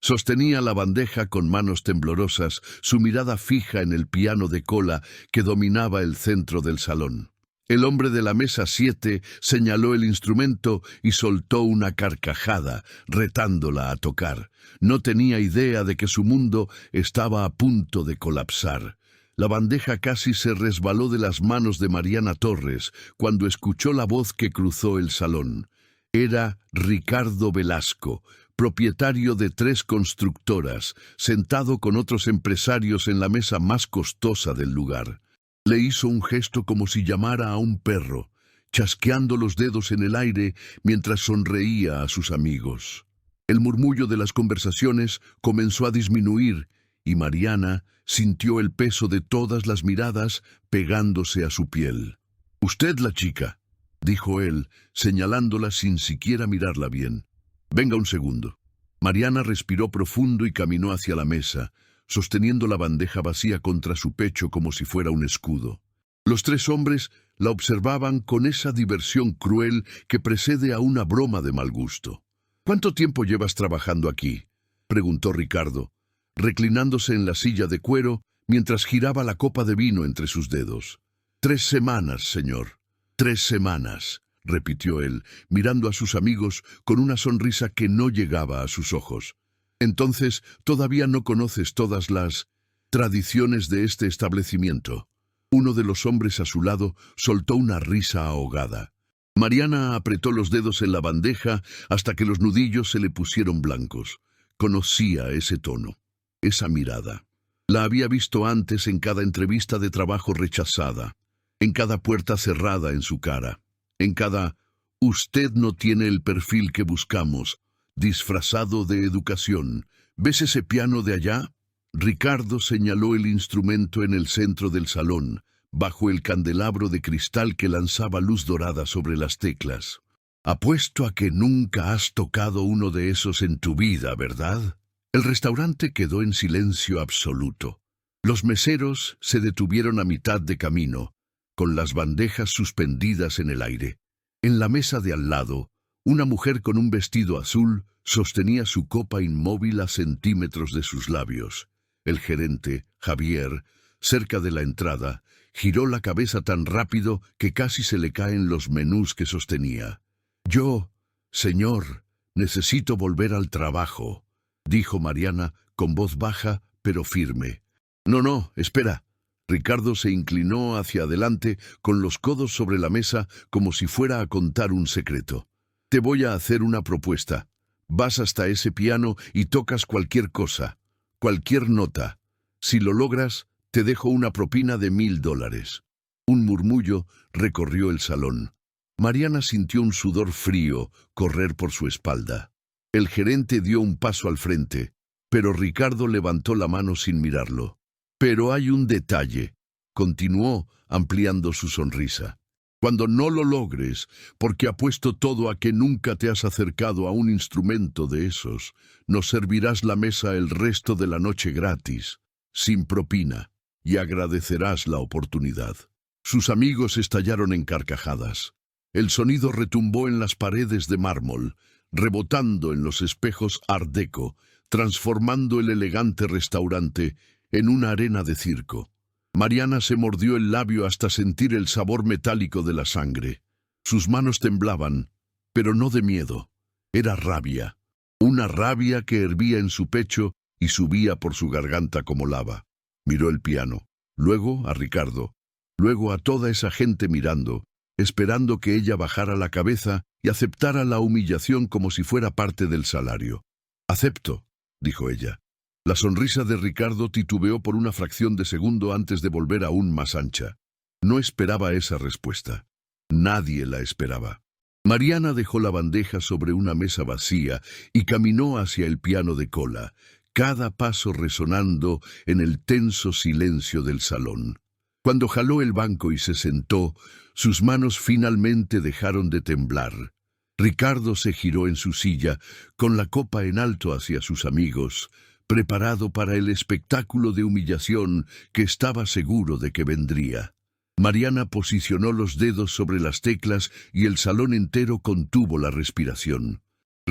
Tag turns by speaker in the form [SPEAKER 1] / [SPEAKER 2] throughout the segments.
[SPEAKER 1] Sostenía la bandeja con manos temblorosas, su mirada fija en el piano de cola que dominaba el centro del salón. El hombre de la mesa 7 señaló el instrumento y soltó una carcajada, retándola a tocar. No tenía idea de que su mundo estaba a punto de colapsar. La bandeja casi se resbaló de las manos de Mariana Torres cuando escuchó la voz que cruzó el salón. Era Ricardo Velasco, propietario de 3 constructoras, sentado con otros empresarios en la mesa más costosa del lugar. Le hizo un gesto como si llamara a un perro, chasqueando los dedos en el aire mientras sonreía a sus amigos. El murmullo de las conversaciones comenzó a disminuir y Mariana sintió el peso de todas las miradas pegándose a su piel. «Usted la chica», dijo él, señalándola sin siquiera mirarla bien. «Venga un segundo». Mariana respiró profundo y caminó hacia la mesa, sosteniendo la bandeja vacía contra su pecho como si fuera un escudo. Los 3 hombres la observaban con esa diversión cruel que precede a una broma de mal gusto. «¿Cuánto tiempo llevas trabajando aquí?», preguntó Ricardo, reclinándose en la silla de cuero mientras giraba la copa de vino entre sus dedos. «3 semanas, señor. 3 semanas», repitió él, mirando a sus amigos con una sonrisa que no llegaba a sus ojos. «Entonces, ¿todavía no conoces todas las tradiciones de este establecimiento?» Uno de los hombres a su lado soltó una risa ahogada. Mariana apretó los dedos en la bandeja hasta que los nudillos se le pusieron blancos. Conocía ese tono, esa mirada. La había visto antes en cada entrevista de trabajo rechazada, en cada puerta cerrada en su cara, en cada «usted no tiene el perfil que buscamos», disfrazado de educación. «¿Ves ese piano de allá?». Ricardo señaló el instrumento en el centro del salón, bajo el candelabro de cristal que lanzaba luz dorada sobre las teclas. «Apuesto a que nunca has tocado uno de esos en tu vida, ¿verdad?». El restaurante quedó en silencio absoluto. Los meseros se detuvieron a mitad de camino, con las bandejas suspendidas en el aire. En la mesa de al lado, una mujer con un vestido azul sostenía su copa inmóvil a centímetros de sus labios. El gerente, Javier, cerca de la entrada, giró la cabeza tan rápido que casi se le caen los menús que sostenía. «Yo, señor, necesito volver al trabajo», dijo Mariana con voz baja pero firme. «No, espera». Ricardo se inclinó hacia adelante con los codos sobre la mesa como si fuera a contar un secreto. «Te voy a hacer una propuesta. Vas hasta ese piano y tocas cualquier cosa, cualquier nota. Si lo logras, te dejo una propina de $1000. Un murmullo recorrió el salón. Mariana sintió un sudor frío correr por su espalda. El gerente dio un paso al frente, pero Ricardo levantó la mano sin mirarlo. «Pero hay un detalle», continuó, ampliando su sonrisa. «Cuando no lo logres, porque apuesto todo a que nunca te has acercado a un instrumento de esos, nos servirás la mesa el resto de la noche gratis, sin propina, y agradecerás la oportunidad». Sus amigos estallaron en carcajadas. El sonido retumbó en las paredes de mármol, rebotando en los espejos Art Deco, transformando el elegante restaurante en una arena de circo. Mariana se mordió el labio hasta sentir el sabor metálico de la sangre. Sus manos temblaban, pero no de miedo. Era rabia. Una rabia que hervía en su pecho y subía por su garganta como lava. Miró el piano, luego a Ricardo, luego a toda esa gente mirando, esperando que ella bajara la cabeza y aceptara la humillación como si fuera parte del salario. «Acepto», dijo ella. La sonrisa de Ricardo titubeó por una fracción de segundo antes de volver aún más ancha. No esperaba esa respuesta. Nadie la esperaba. Mariana dejó la bandeja sobre una mesa vacía y caminó hacia el piano de cola, cada paso resonando en el tenso silencio del salón. Cuando jaló el banco y se sentó, sus manos finalmente dejaron de temblar. Ricardo se giró en su silla, con la copa en alto hacia sus amigos, preparado para el espectáculo de humillación que estaba seguro de que vendría. Mariana posicionó los dedos sobre las teclas y el salón entero contuvo la respiración.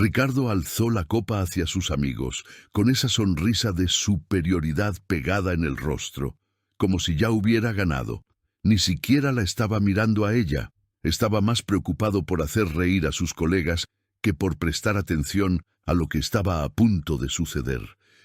[SPEAKER 1] Ricardo alzó la copa hacia sus amigos, con esa sonrisa de superioridad pegada en el rostro, como si ya hubiera ganado. Ni siquiera la estaba mirando a ella. Estaba más preocupado por hacer reír a sus colegas que por prestar atención a lo que estaba a punto de suceder.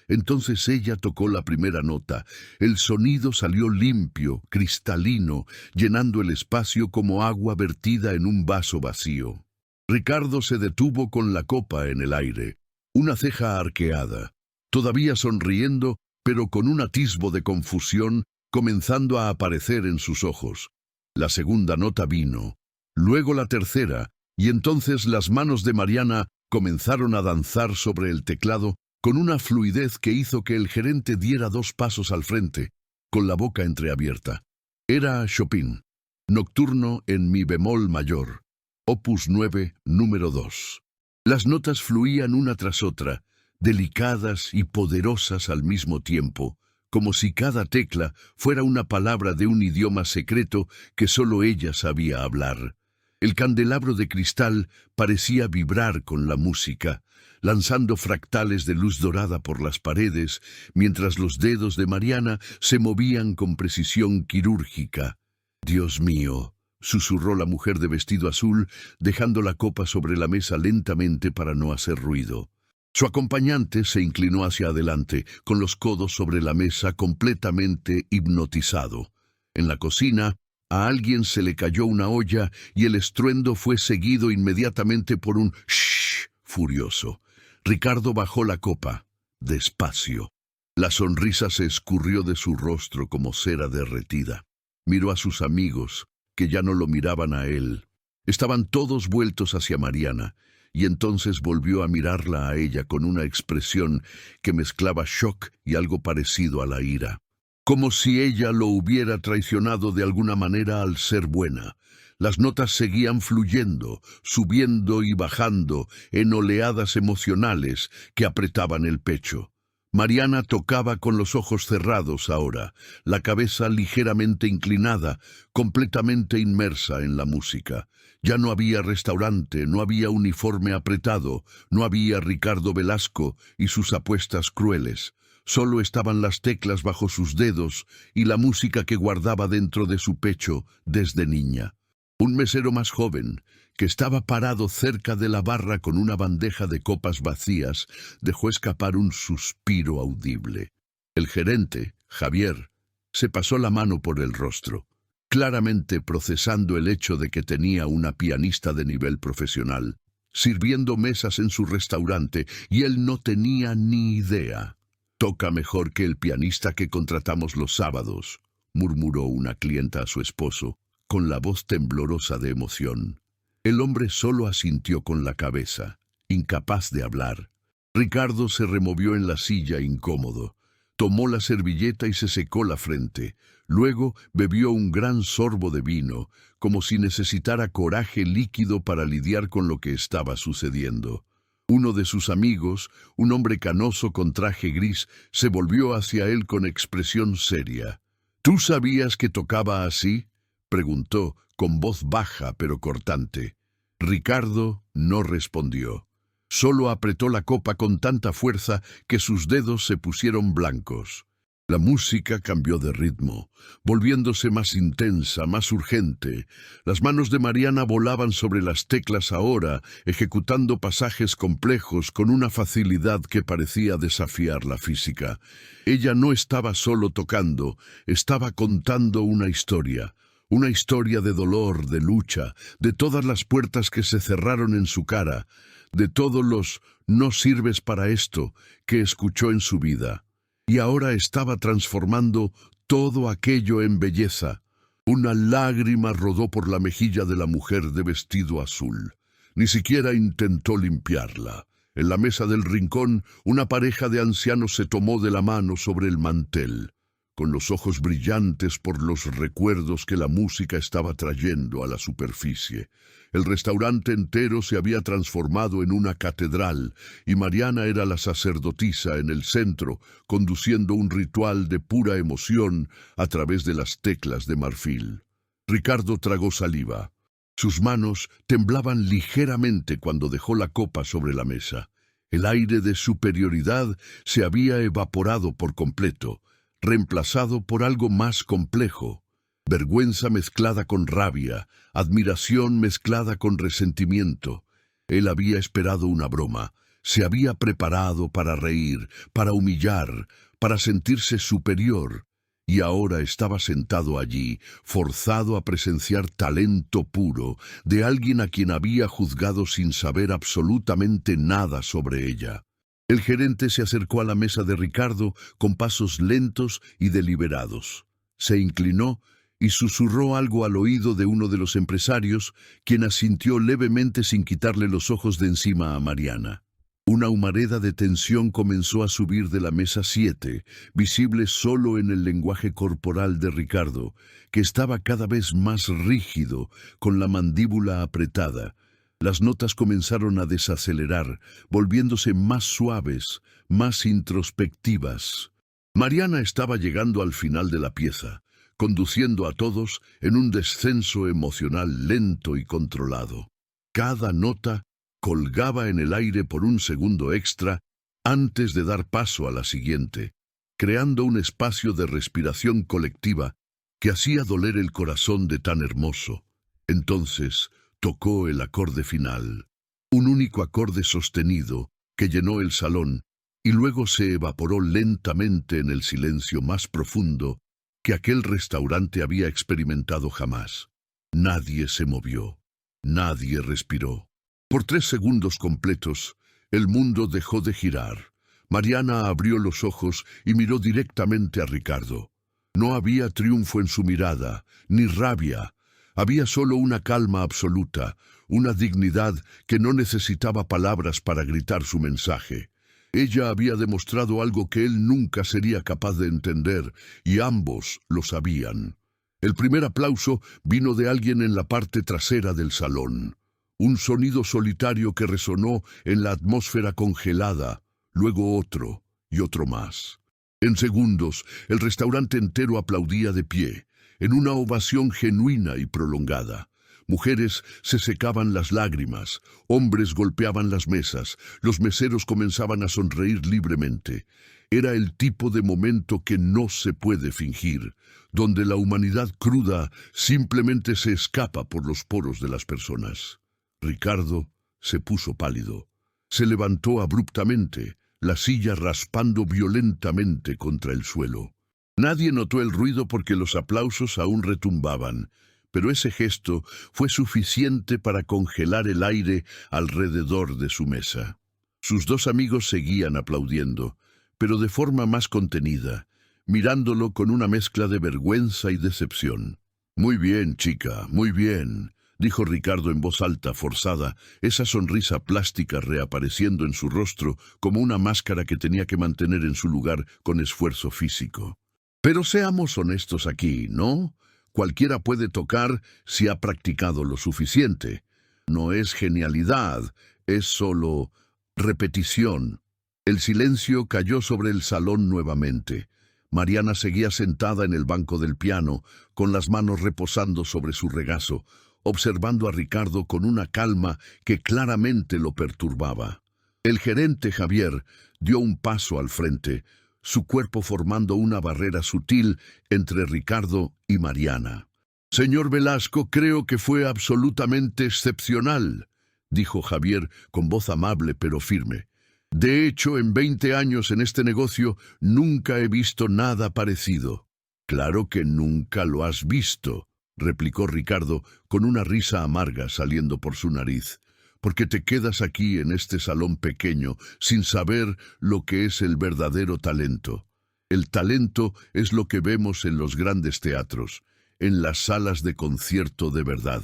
[SPEAKER 1] Entonces ella tocó la primera nota. El sonido salió limpio, cristalino, llenando el espacio como agua vertida en un vaso vacío. Ricardo se detuvo con la copa en el aire, una ceja arqueada, todavía sonriendo, pero con un atisbo de confusión comenzando a aparecer en sus ojos. La segunda nota vino, luego la tercera, y entonces las manos de Mariana comenzaron a danzar sobre el teclado con una fluidez que hizo que el gerente diera 2 pasos al frente, con la boca entreabierta. Era Chopin, Nocturno en mi bemol mayor. Opus 9, número 2. Las notas fluían una tras otra, delicadas y poderosas al mismo tiempo, como si cada tecla fuera una palabra de un idioma secreto que solo ella sabía hablar. El candelabro de cristal parecía vibrar con la música, lanzando fractales de luz dorada por las paredes, mientras los dedos de Mariana se movían con precisión quirúrgica. «Dios mío», susurró la mujer de vestido azul, dejando la copa sobre la mesa lentamente para no hacer ruido. Su acompañante se inclinó hacia adelante, con los codos sobre la mesa, completamente hipnotizado. En la cocina, a alguien se le cayó una olla y el estruendo fue seguido inmediatamente por un «shh» furioso. Ricardo bajó la copa, despacio. La sonrisa se escurrió de su rostro como cera derretida. Miró a sus amigos, que ya no lo miraban a él. Estaban todos vueltos hacia Mariana, y entonces volvió a mirarla a ella con una expresión que mezclaba shock y algo parecido a la ira. Como si ella lo hubiera traicionado de alguna manera al ser buena. Las notas seguían fluyendo, subiendo y bajando en oleadas emocionales que apretaban el pecho. Mariana tocaba con los ojos cerrados ahora, la cabeza ligeramente inclinada, completamente inmersa en la música. Ya no había restaurante, no había uniforme apretado, no había Ricardo Velasco y sus apuestas crueles. Solo estaban las teclas bajo sus dedos y la música que guardaba dentro de su pecho desde niña. Un mesero más joven, que estaba parado cerca de la barra con una bandeja de copas vacías, dejó escapar un suspiro audible. El gerente, Javier, se pasó la mano por el rostro, claramente procesando el hecho de que tenía una pianista de nivel profesional, sirviendo mesas en su restaurante, y él no tenía ni idea. «Toca mejor que el pianista que contratamos los sábados», murmuró una clienta a su esposo, con la voz temblorosa de emoción. El hombre solo asintió con la cabeza, incapaz de hablar. Ricardo se removió en la silla incómodo. Tomó la servilleta y se secó la frente. Luego bebió un gran sorbo de vino, como si necesitara coraje líquido para lidiar con lo que estaba sucediendo. Uno de sus amigos, un hombre canoso con traje gris, se volvió hacia él con expresión seria. «¿Tú sabías que tocaba así?», preguntó, con voz baja pero cortante. Ricardo no respondió. Solo apretó la copa con tanta fuerza que sus dedos se pusieron blancos. La música cambió de ritmo, volviéndose más intensa, más urgente. Las manos de Mariana volaban sobre las teclas ahora, ejecutando pasajes complejos con una facilidad que parecía desafiar la física. Ella no estaba solo tocando, estaba contando una historia. Una historia de dolor, de lucha, de todas las puertas que se cerraron en su cara, de todos los «no sirves para esto» que escuchó en su vida. Y ahora estaba transformando todo aquello en belleza. Una lágrima rodó por la mejilla de la mujer de vestido azul. Ni siquiera intentó limpiarla. En la mesa del rincón, una pareja de ancianos se tomó de la mano sobre el mantel, con los ojos brillantes por los recuerdos que la música estaba trayendo a la superficie. El restaurante entero se había transformado en una catedral, y Mariana era la sacerdotisa en el centro, conduciendo un ritual de pura emoción a través de las teclas de marfil. Ricardo tragó saliva. Sus manos temblaban ligeramente cuando dejó la copa sobre la mesa. El aire de superioridad se había evaporado por completo, reemplazado por algo más complejo. Vergüenza mezclada con rabia, admiración mezclada con resentimiento. Él había esperado una broma, se había preparado para reír, para humillar, para sentirse superior, y ahora estaba sentado allí, forzado a presenciar talento puro de alguien a quien había juzgado sin saber absolutamente nada sobre ella. El gerente se acercó a la mesa de Ricardo con pasos lentos y deliberados. Se inclinó y susurró algo al oído de uno de los empresarios, quien asintió levemente sin quitarle los ojos de encima a Mariana. Una humareda de tensión comenzó a subir de la mesa 7, visible solo en el lenguaje corporal de Ricardo, que estaba cada vez más rígido, con la mandíbula apretada. Las notas comenzaron a desacelerar, volviéndose más suaves, más introspectivas. Mariana estaba llegando al final de la pieza, conduciendo a todos en un descenso emocional lento y controlado. Cada nota colgaba en el aire por un segundo extra antes de dar paso a la siguiente, creando un espacio de respiración colectiva que hacía doler el corazón de tan hermoso. Entonces tocó el acorde final, un único acorde sostenido que llenó el salón y luego se evaporó lentamente en el silencio más profundo que aquel restaurante había experimentado jamás. Nadie se movió, nadie respiró. Por 3 segundos completos, el mundo dejó de girar. Mariana abrió los ojos y miró directamente a Ricardo. No había triunfo en su mirada, ni rabia. Había solo una calma absoluta, una dignidad que no necesitaba palabras para gritar su mensaje. Ella había demostrado algo que él nunca sería capaz de entender, y ambos lo sabían. El primer aplauso vino de alguien en la parte trasera del salón. Un sonido solitario que resonó en la atmósfera congelada, luego otro y otro más. En segundos, el restaurante entero aplaudía de pie, en una ovación genuina y prolongada. Mujeres se secaban las lágrimas, hombres golpeaban las mesas, los meseros comenzaban a sonreír libremente. Era el tipo de momento que no se puede fingir, donde la humanidad cruda simplemente se escapa por los poros de las personas. Ricardo se puso pálido. Se levantó abruptamente, la silla raspando violentamente contra el suelo. Nadie notó el ruido porque los aplausos aún retumbaban, pero ese gesto fue suficiente para congelar el aire alrededor de su mesa. Sus 2 amigos seguían aplaudiendo, pero de forma más contenida, mirándolo con una mezcla de vergüenza y decepción. «Muy bien, chica, muy bien», dijo Ricardo en voz alta, forzada, esa sonrisa plástica reapareciendo en su rostro como una máscara que tenía que mantener en su lugar con esfuerzo físico. «Pero seamos honestos aquí, ¿no? Cualquiera puede tocar si ha practicado lo suficiente. No es genialidad, es solo repetición». El silencio cayó sobre el salón nuevamente. Mariana seguía sentada en el banco del piano, con las manos reposando sobre su regazo, observando a Ricardo con una calma que claramente lo perturbaba. El gerente Javier dio un paso al frente, su cuerpo formando una barrera sutil entre Ricardo y Mariana. «Señor Velasco, creo que fue absolutamente excepcional», dijo Javier con voz amable pero firme. «De hecho, en 20 años en este negocio nunca he visto nada parecido». «Claro que nunca lo has visto», replicó Ricardo con una risa amarga saliendo por su nariz, «porque te quedas aquí en este salón pequeño sin saber lo que es el verdadero talento. El talento es lo que vemos en los grandes teatros, en las salas de concierto de verdad.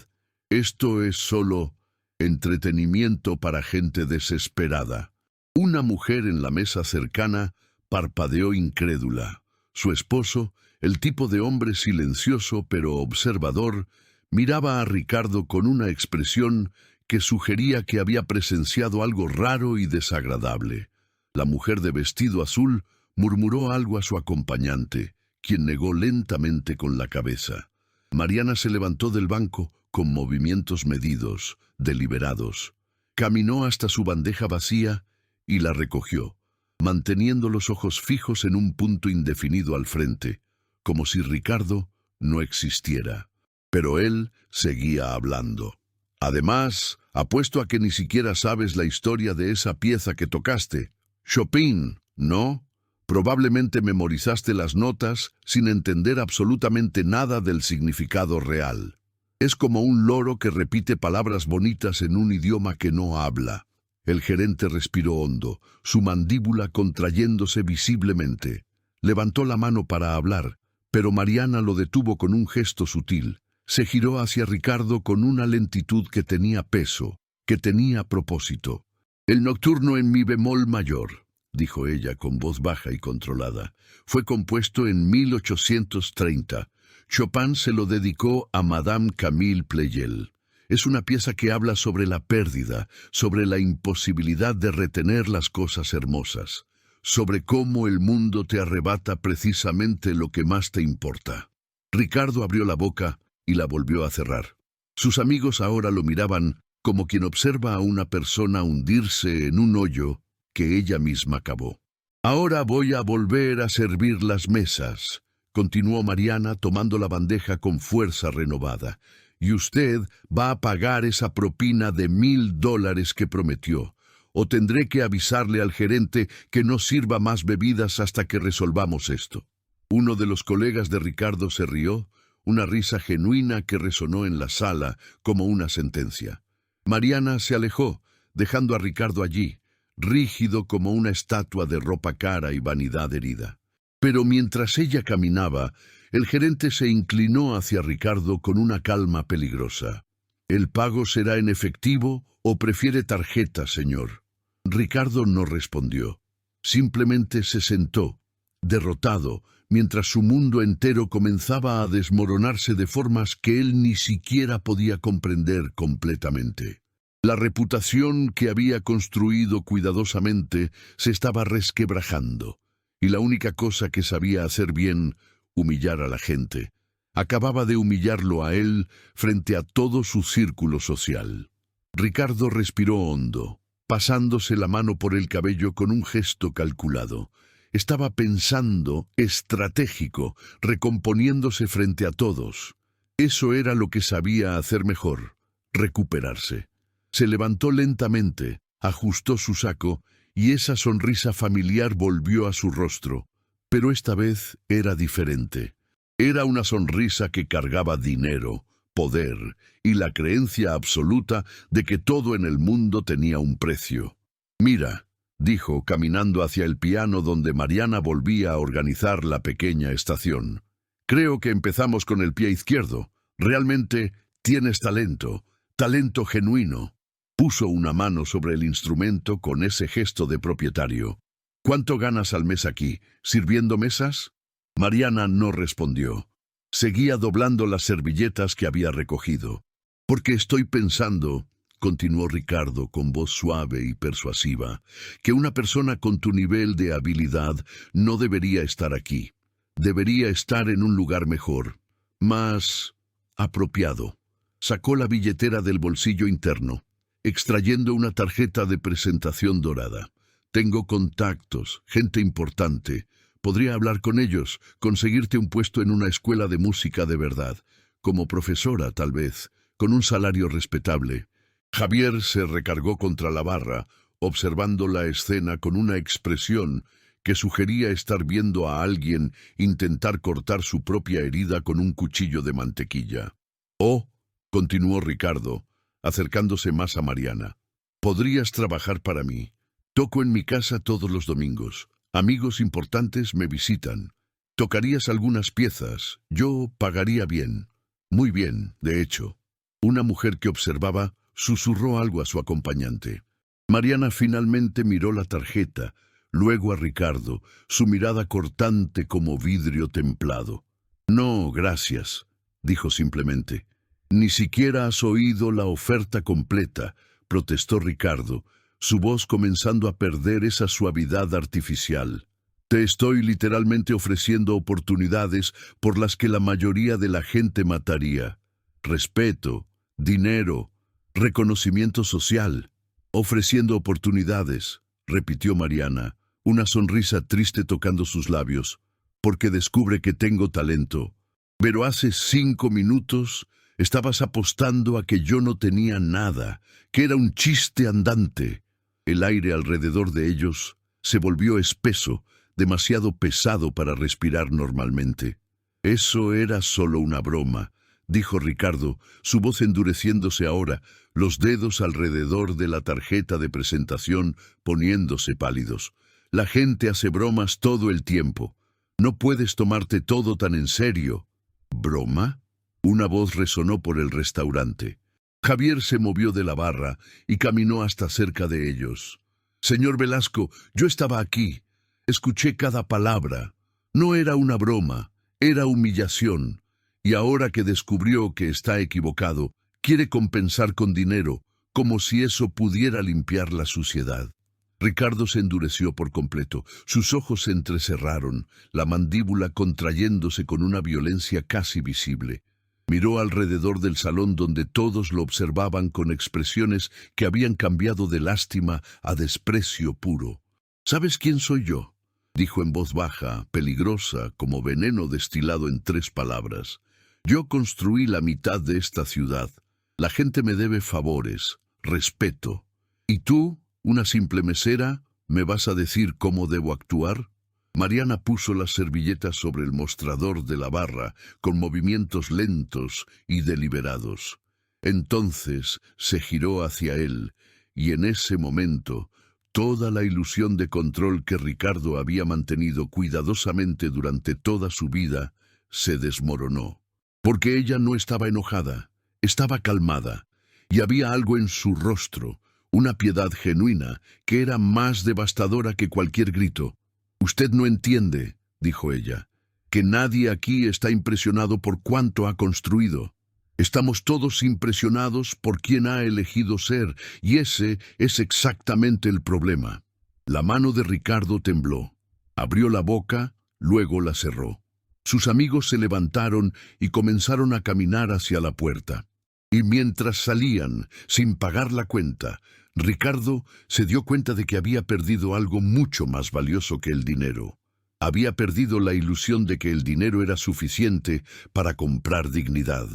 [SPEAKER 1] Esto es solo entretenimiento para gente desesperada». Una mujer en la mesa cercana parpadeó incrédula. Su esposo, el tipo de hombre silencioso pero observador, miraba a Ricardo con una expresión que sugería que había presenciado algo raro y desagradable. La mujer de vestido azul murmuró algo a su acompañante, quien negó lentamente con la cabeza. Mariana se levantó del banco con movimientos medidos, deliberados. Caminó hasta su bandeja vacía y la recogió, manteniendo los ojos fijos en un punto indefinido al frente, como si Ricardo no existiera. Pero él seguía hablando. Además, apuesto a que ni siquiera sabes la historia de esa pieza que tocaste. Chopin, ¿no? Probablemente memorizaste las notas sin entender absolutamente nada del significado real. Es como un loro que repite palabras bonitas en un idioma que no habla. El gerente respiró hondo, su mandíbula contrayéndose visiblemente. Levantó la mano para hablar, pero Mariana lo detuvo con un gesto sutil. Se giró hacia Ricardo con una lentitud que tenía peso, que tenía propósito. «El nocturno en mi bemol mayor», dijo ella con voz baja y controlada, «fue compuesto en 1830. Chopin se lo dedicó a Madame Camille Pleyel. Es una pieza que habla sobre la pérdida, sobre la imposibilidad de retener las cosas hermosas, sobre cómo el mundo te arrebata precisamente lo que más te importa». Ricardo abrió la boca y la volvió a cerrar. Sus amigos ahora lo miraban como quien observa a una persona hundirse en un hoyo que ella misma cavó. «Ahora voy a volver a servir las mesas», continuó Mariana tomando la bandeja con fuerza renovada. «Y usted va a pagar esa propina de $1000 que prometió, o tendré que avisarle al gerente que no sirva más bebidas hasta que resolvamos esto». Uno de los colegas de Ricardo se rió, una risa genuina que resonó en la sala como una sentencia. Mariana se alejó, dejando a Ricardo allí, rígido como una estatua de ropa cara y vanidad herida. Pero mientras ella caminaba, el gerente se inclinó hacia Ricardo con una calma peligrosa. «¿El pago será en efectivo o prefiere tarjeta, señor?» Ricardo no respondió. Simplemente se sentó, derrotado, mientras su mundo entero comenzaba a desmoronarse de formas que él ni siquiera podía comprender completamente. La reputación que había construido cuidadosamente se estaba resquebrajando, y la única cosa que sabía hacer bien, humillar a la gente, acababa de humillarlo a él frente a todo su círculo social. Ricardo respiró hondo, pasándose la mano por el cabello con un gesto calculado. Estaba pensando, estratégico, recomponiéndose frente a todos. Eso era lo que sabía hacer mejor, recuperarse. Se levantó lentamente, ajustó su saco, y esa sonrisa familiar volvió a su rostro. Pero esta vez era diferente. Era una sonrisa que cargaba dinero, poder y la creencia absoluta de que todo en el mundo tenía un precio. «Mira», dijo, caminando hacia el piano donde Mariana volvía a organizar la pequeña estación. «Creo que empezamos con el pie izquierdo. Realmente tienes talento, talento genuino». Puso una mano sobre el instrumento con ese gesto de propietario. «¿Cuánto ganas al mes aquí, sirviendo mesas?» Mariana no respondió. Seguía doblando las servilletas que había recogido. «Porque estoy pensando», continuó Ricardo con voz suave y persuasiva, «que una persona con tu nivel de habilidad no debería estar aquí. Debería estar en un lugar mejor, más apropiado». Sacó la billetera del bolsillo interno, extrayendo una tarjeta de presentación dorada. «Tengo contactos, gente importante. Podría hablar con ellos, conseguirte un puesto en una escuela de música de verdad, como profesora tal vez, con un salario respetable». Javier se recargó contra la barra, observando la escena con una expresión que sugería estar viendo a alguien intentar cortar su propia herida con un cuchillo de mantequilla. «Oh», continuó Ricardo, acercándose más a Mariana, «podrías trabajar para mí. Toco en mi casa todos los domingos. Amigos importantes me visitan. Tocarías algunas piezas. Yo pagaría bien. Muy bien, de hecho». Una mujer que observaba susurró algo a su acompañante. Mariana finalmente miró la tarjeta, luego a Ricardo, su mirada cortante como vidrio templado. «No, gracias», dijo simplemente. «Ni siquiera has oído la oferta completa», protestó Ricardo, su voz comenzando a perder esa suavidad artificial. «Te estoy literalmente ofreciendo oportunidades por las que la mayoría de la gente mataría. Respeto, dinero, reconocimiento social, ofreciendo oportunidades, repitió Mariana, una sonrisa triste tocando sus labios, porque descubre que tengo talento. Pero hace 5 minutos estabas apostando a que yo no tenía nada, que era un chiste andante. El aire alrededor de ellos se volvió espeso, demasiado pesado para respirar normalmente. Eso era solo una broma, dijo Ricardo, su voz endureciéndose ahora, los dedos alrededor de la tarjeta de presentación poniéndose pálidos. La gente hace bromas todo el tiempo. No puedes tomarte todo tan en serio. ¿Broma? Una voz resonó por el restaurante. Javier se movió de la barra y caminó hasta cerca de ellos. Señor Velasco, yo estaba aquí. Escuché cada palabra. No era una broma, era humillación. Y ahora que descubrió que está equivocado, quiere compensar con dinero, como si eso pudiera limpiar la suciedad. Ricardo se endureció por completo, sus ojos se entrecerraron, la mandíbula contrayéndose con una violencia casi visible. Miró alrededor del salón donde todos lo observaban con expresiones que habían cambiado de lástima a desprecio puro. ¿Sabes quién soy yo?, dijo en voz baja, peligrosa, como veneno destilado en 3 palabras. Yo construí la mitad de esta ciudad. La gente me debe favores, respeto. ¿Y tú, una simple mesera, me vas a decir cómo debo actuar? Mariana puso las servilletas sobre el mostrador de la barra, con movimientos lentos y deliberados. Entonces se giró hacia él, y en ese momento toda la ilusión de control que Ricardo había mantenido cuidadosamente durante toda su vida se desmoronó. Porque ella no estaba enojada, estaba calmada, y había algo en su rostro, una piedad genuina, que era más devastadora que cualquier grito. «Usted no entiende», dijo ella, «que nadie aquí está impresionado por cuánto ha construido. Estamos todos impresionados por quien ha elegido ser, y ese es exactamente el problema». La mano de Ricardo tembló. Abrió la boca, luego la cerró. Sus amigos se levantaron y comenzaron a caminar hacia la puerta. Y mientras salían, sin pagar la cuenta, Ricardo se dio cuenta de que había perdido algo mucho más valioso que el dinero. Había perdido la ilusión de que el dinero era suficiente para comprar dignidad.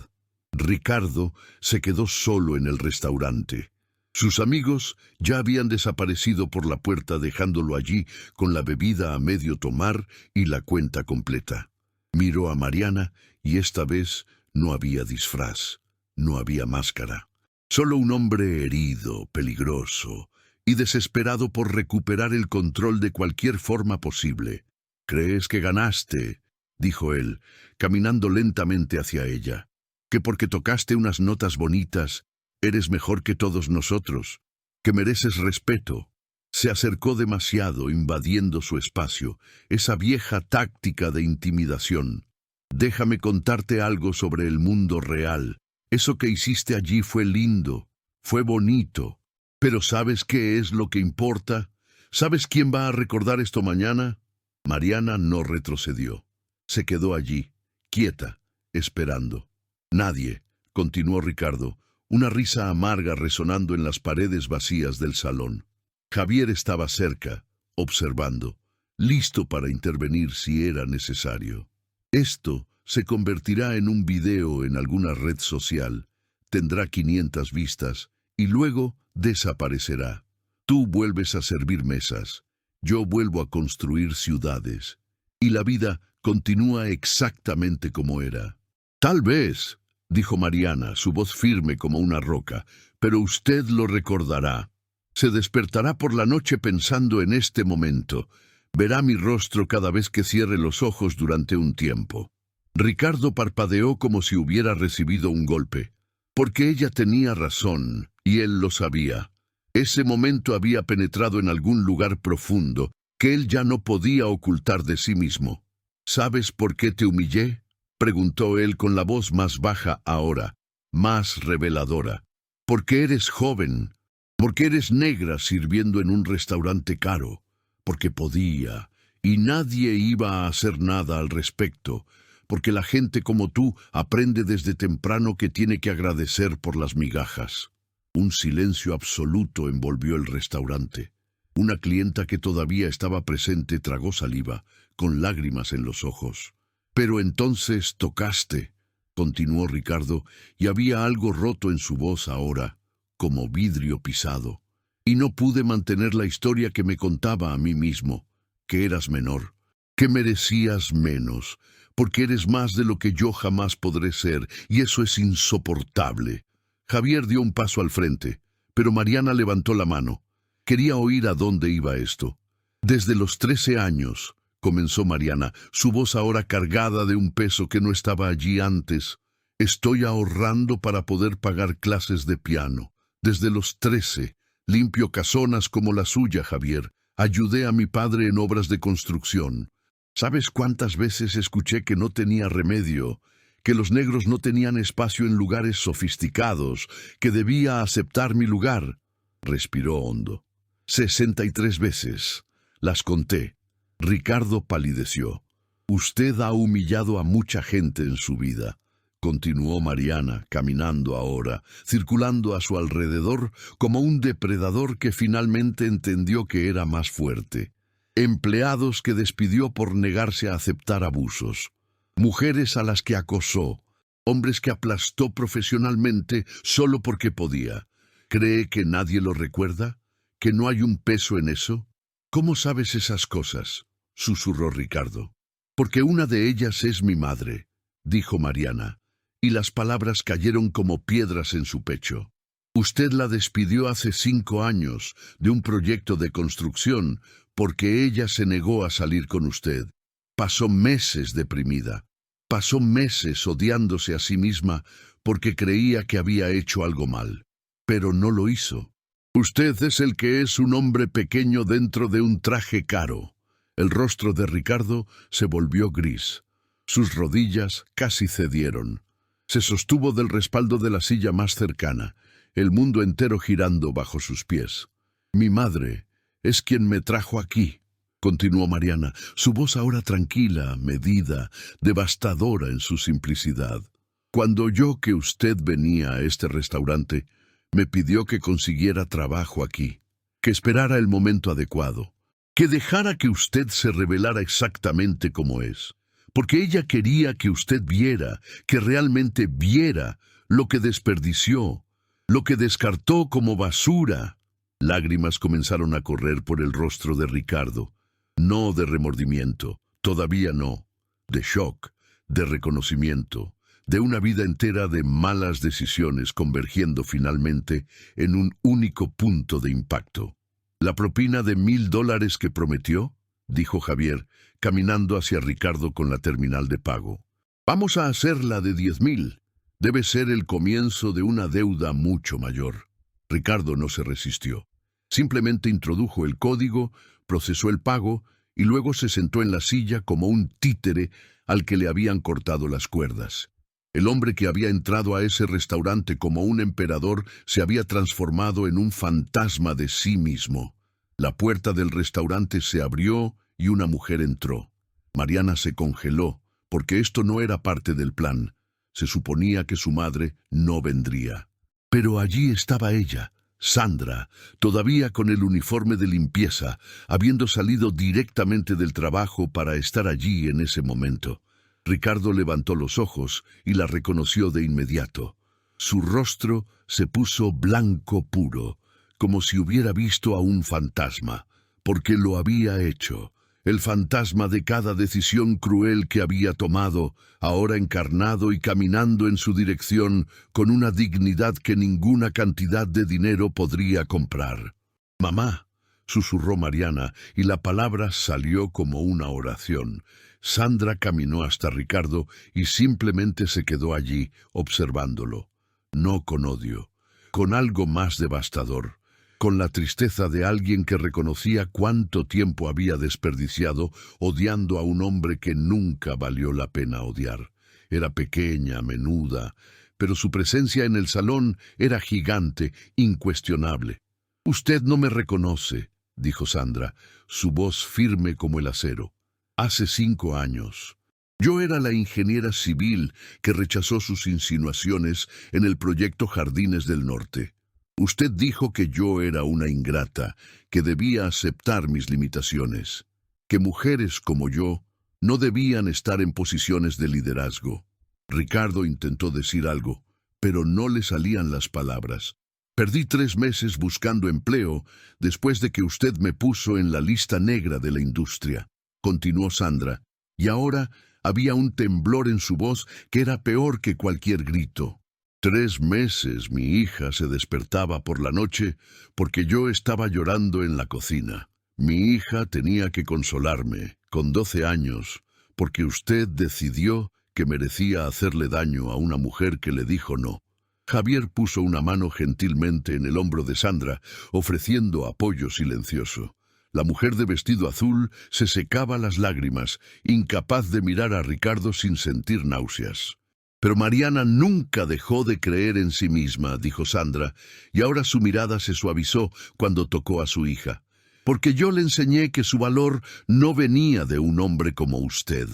[SPEAKER 1] Ricardo se quedó solo en el restaurante. Sus amigos ya habían desaparecido por la puerta, dejándolo allí con la bebida a medio tomar y la cuenta completa. Miró a Mariana y esta vez no había disfraz, no había máscara. Solo un hombre herido, peligroso y desesperado por recuperar el control de cualquier forma posible. «¿Crees que ganaste?», dijo él, caminando lentamente hacia ella. «¿Que porque tocaste unas notas bonitas, eres mejor que todos nosotros? ¿Que mereces respeto?». Se acercó demasiado, invadiendo su espacio, esa vieja táctica de intimidación. «Déjame contarte algo sobre el mundo real. Eso que hiciste allí fue lindo, fue bonito. Pero ¿sabes qué es lo que importa? ¿Sabes quién va a recordar esto mañana?». Mariana no retrocedió. Se quedó allí, quieta, esperando. «Nadie», continuó Ricardo, una risa amarga resonando en las paredes vacías del salón. Javier estaba cerca, observando, listo para intervenir si era necesario. Esto se convertirá en un video en alguna red social, tendrá 500 vistas y luego desaparecerá. Tú vuelves a servir mesas, yo vuelvo a construir ciudades, y la vida continúa exactamente como era. «Tal vez», dijo Mariana, su voz firme como una roca, «pero usted lo recordará. Se despertará por la noche pensando en este momento. Verá mi rostro cada vez que cierre los ojos durante un tiempo». Ricardo parpadeó como si hubiera recibido un golpe, porque ella tenía razón, y él lo sabía. Ese momento había penetrado en algún lugar profundo, que él ya no podía ocultar de sí mismo. «¿Sabes por qué te humillé?», preguntó él con la voz más baja ahora, más reveladora. «Porque eres joven, porque eres negra sirviendo en un restaurante caro, porque podía, y nadie iba a hacer nada al respecto, porque la gente como tú aprende desde temprano que tiene que agradecer por las migajas. Un silencio absoluto envolvió el restaurante. Una clienta que todavía estaba presente tragó saliva, con lágrimas en los ojos. «Pero entonces tocaste», continuó Ricardo, y había algo roto en su voz ahora, como vidrio pisado. «Y no pude mantener la historia que me contaba a mí mismo, que eras menor, que merecías menos, porque eres más de lo que yo jamás podré ser, y eso es insoportable». Javier dio un paso al frente, pero Mariana levantó la mano. Quería oír a dónde iba esto. «Desde los 13 años», comenzó Mariana, su voz ahora cargada de un peso que no estaba allí antes. «Estoy ahorrando para poder pagar clases de piano. Desde los 13, limpio casonas como la suya, Javier. Ayudé a mi padre en obras de construcción. ¿Sabes cuántas veces escuché que no tenía remedio, que los negros no tenían espacio en lugares sofisticados, que debía aceptar mi lugar?» Respiró hondo. 63 veces. Las conté. Ricardo palideció. «Usted ha humillado a mucha gente en su vida», continuó Mariana, caminando ahora, circulando a su alrededor como un depredador que finalmente entendió que era más fuerte. Empleados que despidió por negarse a aceptar abusos. Mujeres a las que acosó. Hombres que aplastó profesionalmente solo porque podía. ¿Cree que nadie lo recuerda? ¿Que no hay un peso en eso? «¿Cómo sabes esas cosas?», susurró Ricardo. «Porque una de ellas es mi madre», dijo Mariana, y las palabras cayeron como piedras en su pecho. «Usted la despidió hace 5 años de un proyecto de construcción porque ella se negó a salir con usted. Pasó meses deprimida. Pasó meses odiándose a sí misma porque creía que había hecho algo mal. Pero no lo hizo. Usted es el que es un hombre pequeño dentro de un traje caro». El rostro de Ricardo se volvió gris. Sus rodillas casi cedieron. Se sostuvo del respaldo de la silla más cercana, el mundo entero girando bajo sus pies. «Mi madre es quien me trajo aquí», continuó Mariana, su voz ahora tranquila, medida, devastadora en su simplicidad. «Cuando oyó que usted venía a este restaurante, me pidió que consiguiera trabajo aquí, que esperara el momento adecuado, que dejara que usted se revelara exactamente como es, porque ella quería que usted viera, que realmente viera lo que desperdició, lo que descartó como basura». Lágrimas comenzaron a correr por el rostro de Ricardo, no de remordimiento, todavía no, de shock, de reconocimiento, de una vida entera de malas decisiones convergiendo finalmente en un único punto de impacto. «¿La propina de $1000 que prometió?», dijo Javier, caminando hacia Ricardo con la terminal de pago. «Vamos a hacerla de 10,000. Debe ser el comienzo de una deuda mucho mayor». Ricardo no se resistió. Simplemente introdujo el código, procesó el pago y luego se sentó en la silla como un títere al que le habían cortado las cuerdas. El hombre que había entrado a ese restaurante como un emperador se había transformado en un fantasma de sí mismo. La puerta del restaurante se abrió y una mujer entró. Mariana se congeló, porque esto no era parte del plan. Se suponía que su madre no vendría. Pero allí estaba ella, Sandra, todavía con el uniforme de limpieza, habiendo salido directamente del trabajo para estar allí en ese momento. Ricardo levantó los ojos y la reconoció de inmediato. Su rostro se puso blanco puro, como si hubiera visto a un fantasma, porque lo había hecho. El fantasma de cada decisión cruel que había tomado, ahora encarnado y caminando en su dirección con una dignidad que ninguna cantidad de dinero podría comprar. «Mamá», susurró Mariana, y la palabra salió como una oración. Sandra caminó hasta Ricardo y simplemente se quedó allí, observándolo. No con odio, con algo más devastador, con la tristeza de alguien que reconocía cuánto tiempo había desperdiciado odiando a un hombre que nunca valió la pena odiar. Era pequeña, menuda, pero su presencia en el salón era gigante, incuestionable. «Usted no me reconoce», dijo Sandra, su voz firme como el acero. «Hace 5 años. Yo era la ingeniera civil que rechazó sus insinuaciones en el proyecto Jardines del Norte. Usted dijo que yo era una ingrata, que debía aceptar mis limitaciones, que mujeres como yo no debían estar en posiciones de liderazgo. Ricardo intentó decir algo, pero no le salían las palabras. Perdí 3 meses buscando empleo después de que usted me puso en la lista negra de la industria, continuó Sandra, y ahora había un temblor en su voz que era peor que cualquier grito. 3 meses mi hija se despertaba por la noche porque yo estaba llorando en la cocina. Mi hija tenía que consolarme, con 12 años, porque usted decidió que merecía hacerle daño a una mujer que le dijo no. Javier puso una mano gentilmente en el hombro de Sandra, ofreciendo apoyo silencioso. La mujer de vestido azul se secaba las lágrimas, incapaz de mirar a Ricardo sin sentir náuseas. Pero Mariana nunca dejó de creer en sí misma, dijo Sandra, y ahora su mirada se suavizó cuando tocó a su hija. Porque yo le enseñé que su valor no venía de un hombre como usted.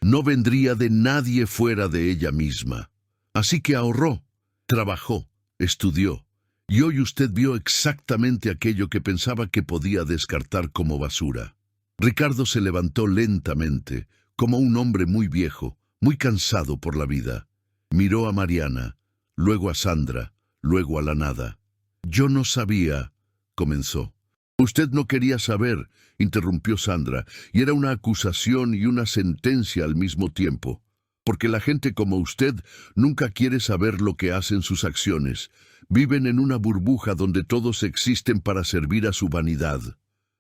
[SPEAKER 1] No vendría de nadie fuera de ella misma. Así que ahorró, trabajó, estudió. Y hoy usted vio exactamente aquello que pensaba que podía descartar como basura. Ricardo se levantó lentamente, como un hombre muy viejo, muy cansado por la vida. Miró a Mariana, luego a Sandra, luego a la nada. Yo no sabía, comenzó. Usted no quería saber, interrumpió Sandra, y era una acusación y una sentencia al mismo tiempo. Porque la gente como usted nunca quiere saber lo que hacen sus acciones. Viven en una burbuja donde todos existen para servir a su vanidad.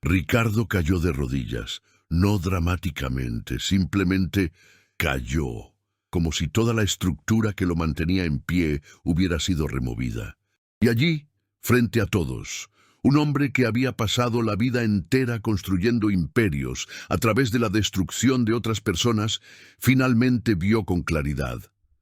[SPEAKER 1] Ricardo cayó de rodillas, no dramáticamente, simplemente cayó, como si toda la estructura que lo mantenía en pie hubiera sido removida. Y allí, frente a todos, un hombre que había pasado la vida entera construyendo imperios a través de la destrucción de otras personas, finalmente vio con claridad,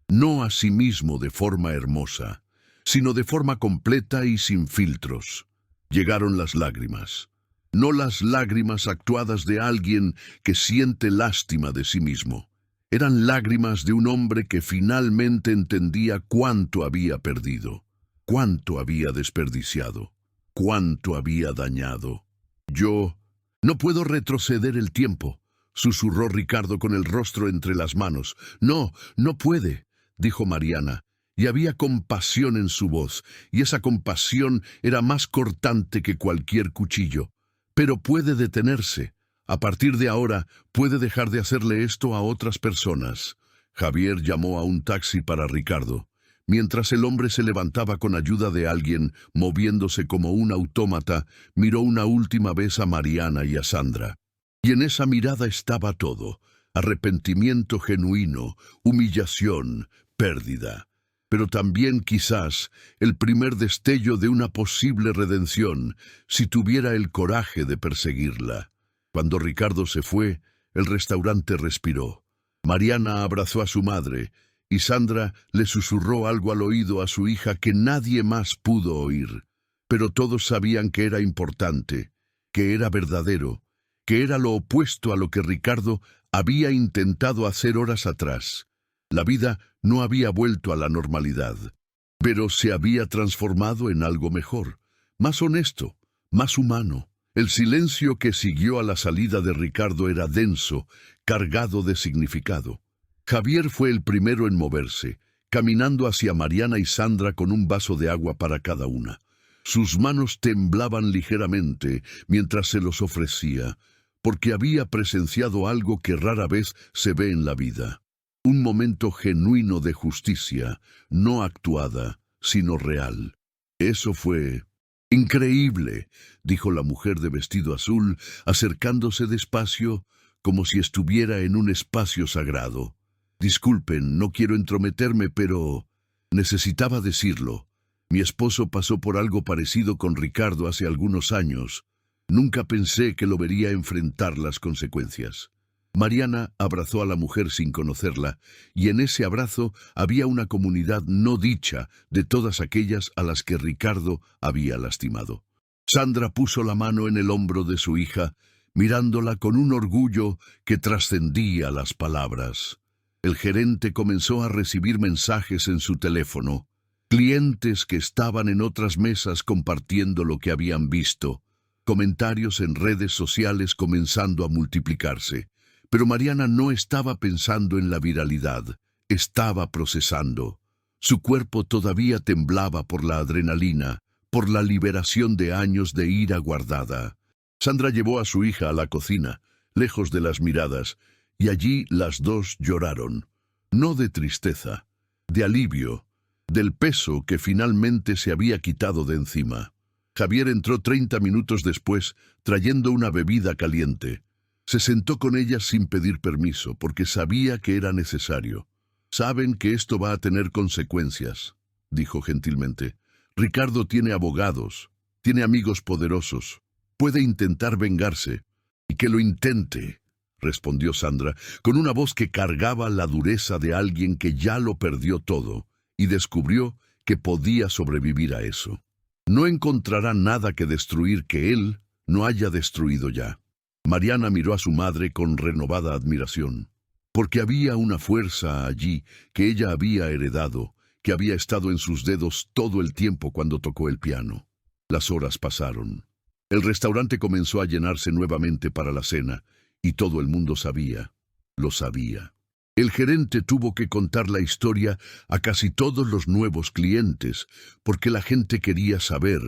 [SPEAKER 1] no a sí mismo de forma hermosa, sino de forma completa y sin filtros. Llegaron las lágrimas, no las lágrimas actuadas de alguien que siente lástima de sí mismo. Eran lágrimas de un hombre que finalmente entendía cuánto había perdido, cuánto había desperdiciado, cuánto había dañado. Yo no puedo retroceder el tiempo, susurró Ricardo con el rostro entre las manos. No, no puede, dijo Mariana, y había compasión en su voz, y esa compasión era más cortante que cualquier cuchillo. Pero puede detenerse. A partir de ahora, puede dejar de hacerle esto a otras personas. Javier llamó a un taxi para Ricardo. Mientras el hombre se levantaba con ayuda de alguien, moviéndose como un autómata, miró una última vez a Mariana y a Sandra. Y en esa mirada estaba todo: arrepentimiento genuino, humillación, pérdida. Pero también quizás el primer destello de una posible redención, si tuviera el coraje de perseguirla. Cuando Ricardo se fue, el restaurante respiró. Mariana abrazó a su madre, y Sandra le susurró algo al oído a su hija que nadie más pudo oír. Pero todos sabían que era importante, que era verdadero, que era lo opuesto a lo que Ricardo había intentado hacer horas atrás. La vida no había vuelto a la normalidad, pero se había transformado en algo mejor, más honesto, más humano. El silencio que siguió a la salida de Ricardo era denso, cargado de significado. Javier fue el primero en moverse, caminando hacia Mariana y Sandra con un vaso de agua para cada una. Sus manos temblaban ligeramente mientras se los ofrecía, porque había presenciado algo que rara vez se ve en la vida. Un momento genuino de justicia, no actuada, sino real. Eso fue increíble, dijo la mujer de vestido azul, acercándose despacio, como si estuviera en un espacio sagrado. Disculpen, no quiero entrometerme, pero necesitaba decirlo. Mi esposo pasó por algo parecido con Ricardo hace algunos años. Nunca pensé que lo vería enfrentar las consecuencias. Mariana abrazó a la mujer sin conocerla, y en ese abrazo había una comunidad no dicha de todas aquellas a las que Ricardo había lastimado. Sandra puso la mano en el hombro de su hija, mirándola con un orgullo que trascendía las palabras. El gerente comenzó a recibir mensajes en su teléfono, clientes que estaban en otras mesas compartiendo lo que habían visto, comentarios en redes sociales comenzando a multiplicarse. Pero Mariana no estaba pensando en la viralidad, estaba procesando. Su cuerpo todavía temblaba por la adrenalina, por la liberación de años de ira guardada. Sandra llevó a su hija a la cocina, lejos de las miradas, y allí las dos lloraron, no de tristeza, de alivio, del peso que finalmente se había quitado de encima. Javier entró 30 minutos después, trayendo una bebida caliente. Se sentó con ellas sin pedir permiso, porque sabía que era necesario. «Saben que esto va a tener consecuencias», dijo gentilmente. «Ricardo tiene abogados, tiene amigos poderosos, puede intentar vengarse». «Y que lo intente», respondió Sandra, con una voz que cargaba la dureza de alguien que ya lo perdió todo y descubrió que podía sobrevivir a eso. No encontrará nada que destruir que él no haya destruido ya. Mariana miró a su madre con renovada admiración, porque había una fuerza allí que ella había heredado, que había estado en sus dedos todo el tiempo cuando tocó el piano. Las horas pasaron. El restaurante comenzó a llenarse nuevamente para la cena, y todo el mundo sabía, lo sabía. El gerente tuvo que contar la historia a casi todos los nuevos clientes, porque la gente quería saber,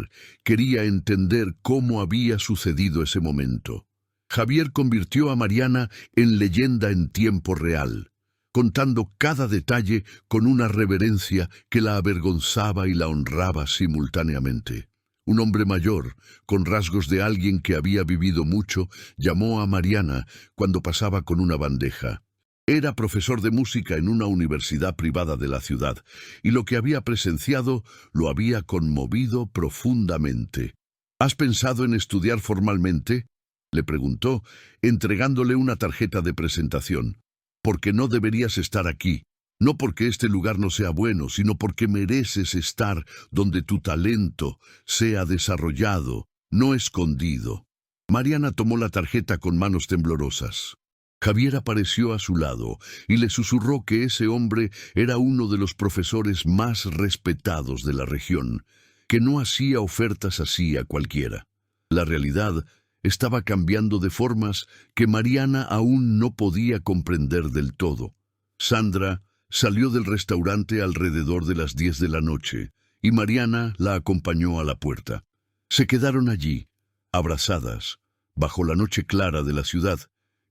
[SPEAKER 1] quería entender cómo había sucedido ese momento. Javier convirtió a Mariana en leyenda en tiempo real, contando cada detalle con una reverencia que la avergonzaba y la honraba simultáneamente. Un hombre mayor, con rasgos de alguien que había vivido mucho, llamó a Mariana cuando pasaba con una bandeja. Era profesor de música en una universidad privada de la ciudad, y lo que había presenciado lo había conmovido profundamente. «¿Has pensado en estudiar formalmente?», le preguntó, entregándole una tarjeta de presentación. «Porque no deberías estar aquí, no porque este lugar no sea bueno, sino porque mereces estar donde tu talento sea desarrollado, no escondido». Mariana tomó la tarjeta con manos temblorosas. Javier apareció a su lado y le susurró que ese hombre era uno de los profesores más respetados de la región, que no hacía ofertas así a cualquiera. La realidad estaba cambiando de formas que Mariana aún no podía comprender del todo. Sandra salió del restaurante alrededor de las 10 de la noche y Mariana la acompañó a la puerta. Se quedaron allí, abrazadas, bajo la noche clara de la ciudad,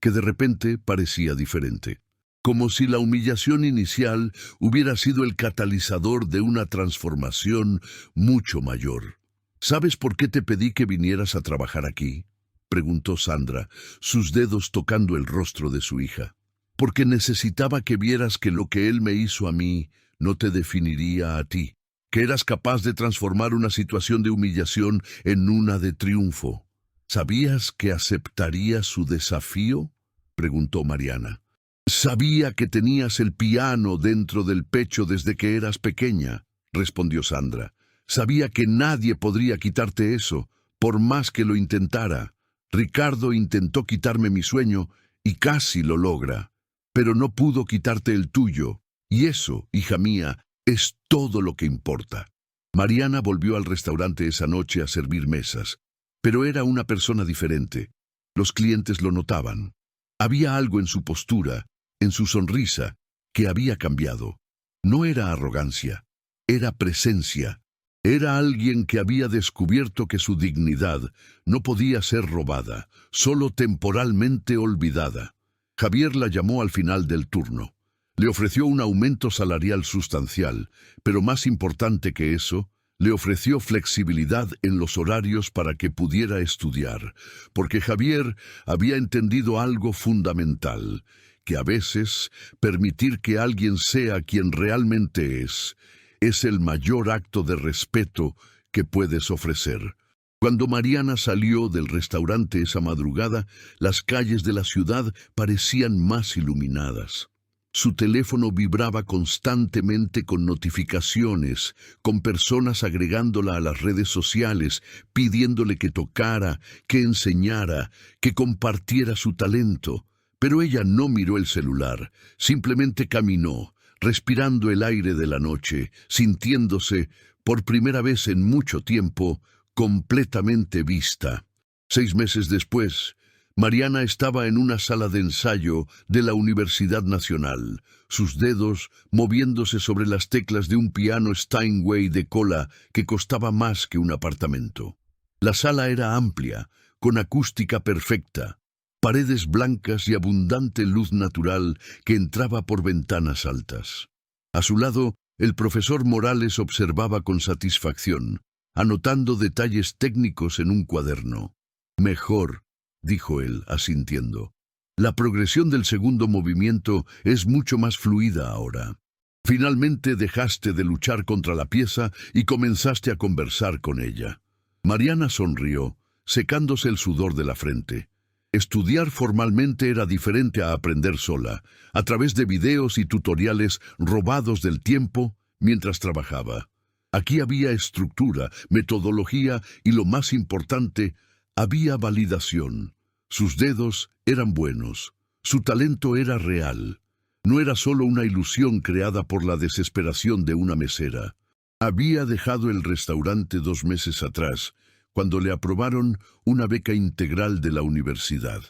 [SPEAKER 1] que de repente parecía diferente. Como si la humillación inicial hubiera sido el catalizador de una transformación mucho mayor. «¿Sabes por qué te pedí que vinieras a trabajar aquí?», preguntó Sandra, sus dedos tocando el rostro de su hija. «Porque necesitaba que vieras que lo que él me hizo a mí no te definiría a ti, que eras capaz de transformar una situación de humillación en una de triunfo». «¿Sabías que aceptaría su desafío?», preguntó Mariana. «Sabía que tenías el piano dentro del pecho desde que eras pequeña», respondió Sandra. «Sabía que nadie podría quitarte eso, por más que lo intentara. Ricardo intentó quitarme mi sueño y casi lo logra, pero no pudo quitarte el tuyo, y eso, hija mía, es todo lo que importa». Mariana volvió al restaurante esa noche a servir mesas, pero era una persona diferente. Los clientes lo notaban. Había algo en su postura, en su sonrisa, que había cambiado. No era arrogancia, era presencia. Era alguien que había descubierto que su dignidad no podía ser robada, solo temporalmente olvidada. Javier la llamó al final del turno. Le ofreció un aumento salarial sustancial, pero más importante que eso, le ofreció flexibilidad en los horarios para que pudiera estudiar, porque Javier había entendido algo fundamental, que a veces permitir que alguien sea quien realmente es el mayor acto de respeto que puedes ofrecer. Cuando Mariana salió del restaurante esa madrugada, las calles de la ciudad parecían más iluminadas. Su teléfono vibraba constantemente con notificaciones, con personas agregándola a las redes sociales, pidiéndole que tocara, que enseñara, que compartiera su talento. Pero ella no miró el celular, simplemente caminó, respirando el aire de la noche, sintiéndose, por primera vez en mucho tiempo, completamente vista. 6 meses después, Mariana estaba en una sala de ensayo de la Universidad Nacional, sus dedos moviéndose sobre las teclas de un piano Steinway de cola que costaba más que un apartamento. La sala era amplia, con acústica perfecta, paredes blancas y abundante luz natural que entraba por ventanas altas. A su lado, el profesor Morales observaba con satisfacción, anotando detalles técnicos en un cuaderno. Mejor, dijo él, asintiendo. La progresión del segundo movimiento es mucho más fluida ahora. Finalmente dejaste de luchar contra la pieza y comenzaste a conversar con ella. Mariana sonrió, secándose el sudor de la frente. Estudiar formalmente era diferente a aprender sola, a través de videos y tutoriales robados del tiempo mientras trabajaba. Aquí había estructura, metodología y, lo más importante, había validación. Sus dedos eran buenos. Su talento era real. No era solo una ilusión creada por la desesperación de una mesera. Había dejado el restaurante 2 meses atrás, cuando le aprobaron una beca integral de la universidad.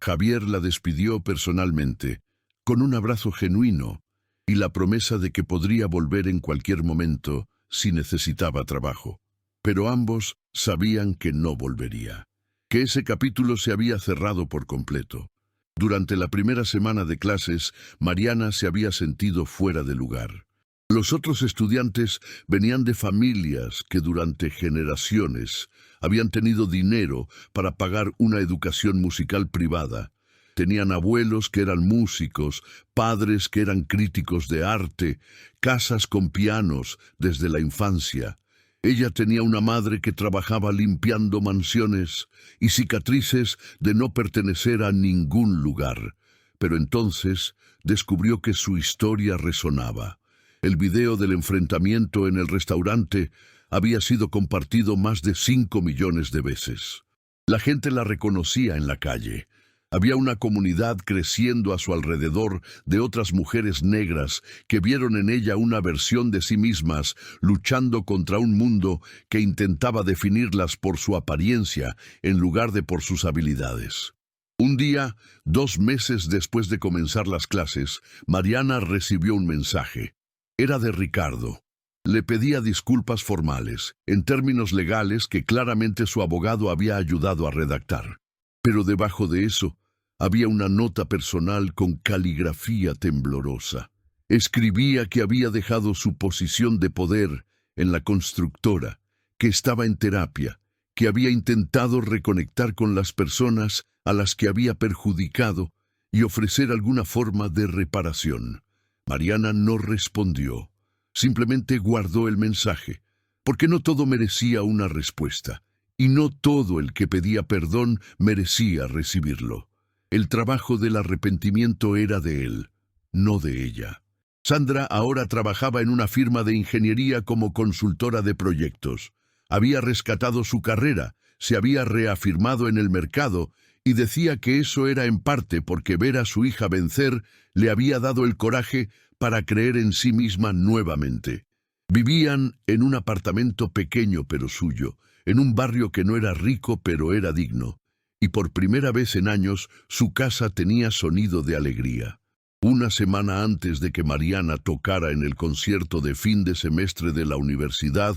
[SPEAKER 1] Javier la despidió personalmente, con un abrazo genuino y la promesa de que podría volver en cualquier momento si necesitaba trabajo. Pero ambos sabían que no volvería, que ese capítulo se había cerrado por completo. Durante la primera semana de clases, Mariana se había sentido fuera de lugar. Los otros estudiantes venían de familias que durante generaciones habían tenido dinero para pagar una educación musical privada. Tenían abuelos que eran músicos, padres que eran críticos de arte, casas con pianos desde la infancia. Ella tenía una madre que trabajaba limpiando mansiones y cicatrices de no pertenecer a ningún lugar. Pero entonces descubrió que su historia resonaba. El video del enfrentamiento en el restaurante había sido compartido más de 5 millones de veces. La gente la reconocía en la calle. Había una comunidad creciendo a su alrededor de otras mujeres negras que vieron en ella una versión de sí mismas luchando contra un mundo que intentaba definirlas por su apariencia en lugar de por sus habilidades. Un día, 2 meses después de comenzar las clases, Mariana recibió un mensaje. Era de Ricardo. Le pedía disculpas formales, en términos legales que claramente su abogado había ayudado a redactar. Pero debajo de eso, había una nota personal con caligrafía temblorosa. Escribía que había dejado su posición de poder en la constructora, que estaba en terapia, que había intentado reconectar con las personas a las que había perjudicado y ofrecer alguna forma de reparación. Mariana no respondió, simplemente guardó el mensaje, porque no todo merecía una respuesta, y no todo el que pedía perdón merecía recibirlo. El trabajo del arrepentimiento era de él, no de ella. Sandra ahora trabajaba en una firma de ingeniería como consultora de proyectos. Había rescatado su carrera, se había reafirmado en el mercado y decía que eso era en parte porque ver a su hija vencer le había dado el coraje para creer en sí misma nuevamente. Vivían en un apartamento pequeño pero suyo, en un barrio que no era rico pero era digno, y por primera vez en años su casa tenía sonido de alegría. Una semana antes de que Mariana tocara en el concierto de fin de semestre de la universidad,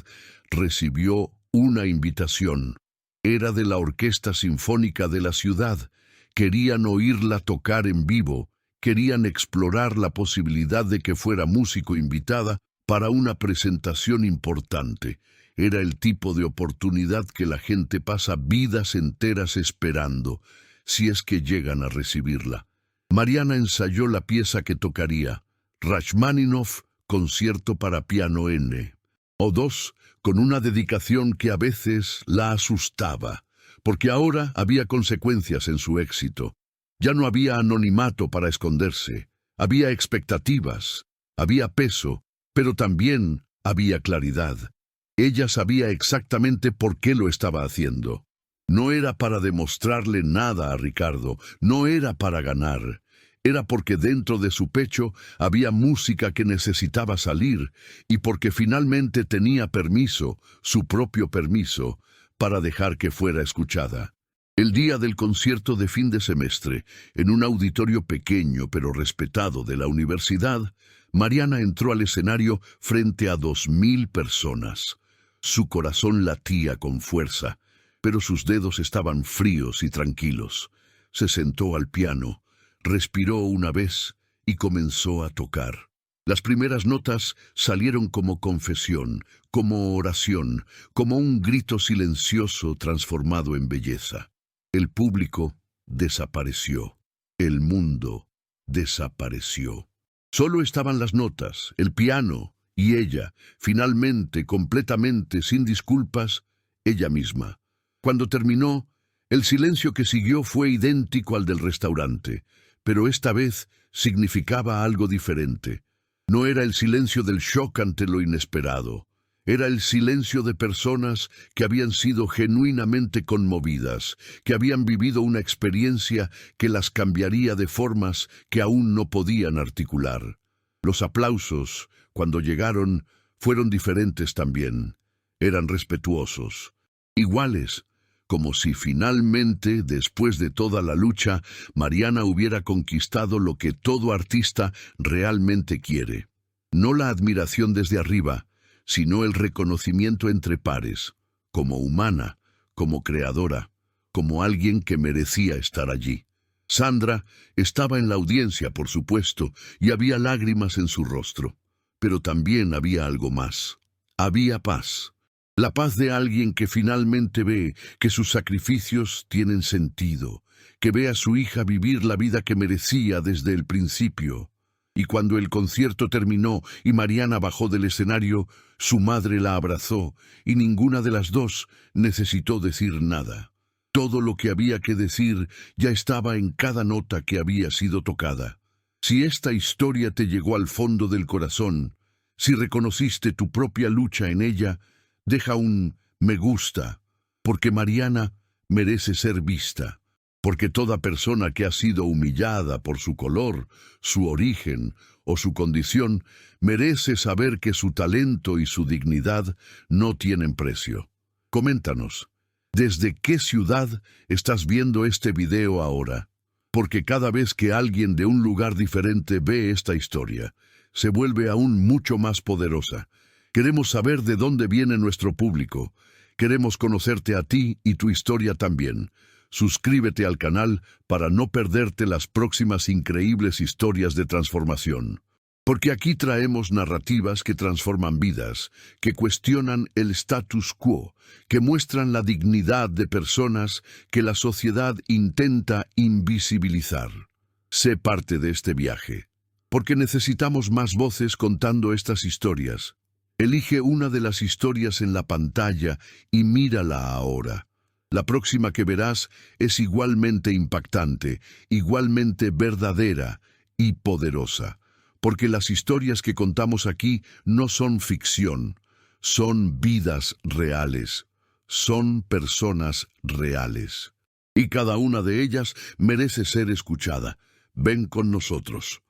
[SPEAKER 1] recibió una invitación. Era de la Orquesta Sinfónica de la ciudad. Querían oírla tocar en vivo, querían explorar la posibilidad de que fuera músico invitada para una presentación importante. Era el tipo de oportunidad que la gente pasa vidas enteras esperando, si es que llegan a recibirla. Mariana ensayó la pieza que tocaría, Rachmaninoff, concierto para piano N. O2, con una dedicación que a veces la asustaba, porque ahora había consecuencias en su éxito. Ya no había anonimato para esconderse, Había expectativas, había peso, pero también había claridad. Ella sabía exactamente por qué lo estaba haciendo. No era para demostrarle nada a Ricardo, no era para ganar. Era porque dentro de su pecho había música que necesitaba salir y porque finalmente tenía permiso, su propio permiso, para dejar que fuera escuchada. El día del concierto de fin de semestre, en un auditorio pequeño pero respetado de la universidad, Mariana entró al escenario frente a 2000 personas. Su corazón latía con fuerza, pero sus dedos estaban fríos y tranquilos. Se sentó al piano, respiró una vez y comenzó a tocar. Las primeras notas salieron como confesión, como oración, como un grito silencioso transformado en belleza. El público desapareció. El mundo desapareció. Solo estaban las notas, el piano y ella, finalmente, completamente, sin disculpas, ella misma. Cuando terminó, el silencio que siguió fue idéntico al del restaurante, pero esta vez significaba algo diferente. No era el silencio del shock ante lo inesperado. Era el silencio de personas que habían sido genuinamente conmovidas, que habían vivido una experiencia que las cambiaría de formas que aún no podían articular. Los aplausos, cuando llegaron, fueron diferentes también. Eran respetuosos, iguales, como si finalmente, después de toda la lucha, Mariana hubiera conquistado lo que todo artista realmente quiere. No la admiración desde arriba, sino el reconocimiento entre pares, como humana, como creadora, como alguien que merecía estar allí. Sandra estaba en la audiencia, por supuesto, y había lágrimas en su rostro. Pero también había algo más. Había paz. La paz de alguien que finalmente ve que sus sacrificios tienen sentido, que ve a su hija vivir la vida que merecía desde el principio. Y cuando el concierto terminó y Mariana bajó del escenario, su madre la abrazó y ninguna de las dos necesitó decir nada. Todo lo que había que decir ya estaba en cada nota que había sido tocada. Si esta historia te llegó al fondo del corazón, si reconociste tu propia lucha en ella, deja un me gusta, porque Mariana merece ser vista. Porque toda persona que ha sido humillada por su color, su origen o su condición, merece saber que su talento y su dignidad no tienen precio. Coméntanos, ¿desde qué ciudad estás viendo este video ahora? Porque cada vez que alguien de un lugar diferente ve esta historia, se vuelve aún mucho más poderosa. Queremos saber de dónde viene nuestro público. Queremos conocerte a ti y tu historia también. Suscríbete al canal para no perderte las próximas increíbles historias de transformación. Porque aquí traemos narrativas que transforman vidas, que cuestionan el status quo, que muestran la dignidad de personas que la sociedad intenta invisibilizar. Sé parte de este viaje, porque necesitamos más voces contando estas historias. Elige una de las historias en la pantalla y mírala ahora. La próxima que verás es igualmente impactante, igualmente verdadera y poderosa, porque las historias que contamos aquí no son ficción, son vidas reales, son personas reales. Y cada una de ellas merece ser escuchada. Ven con nosotros.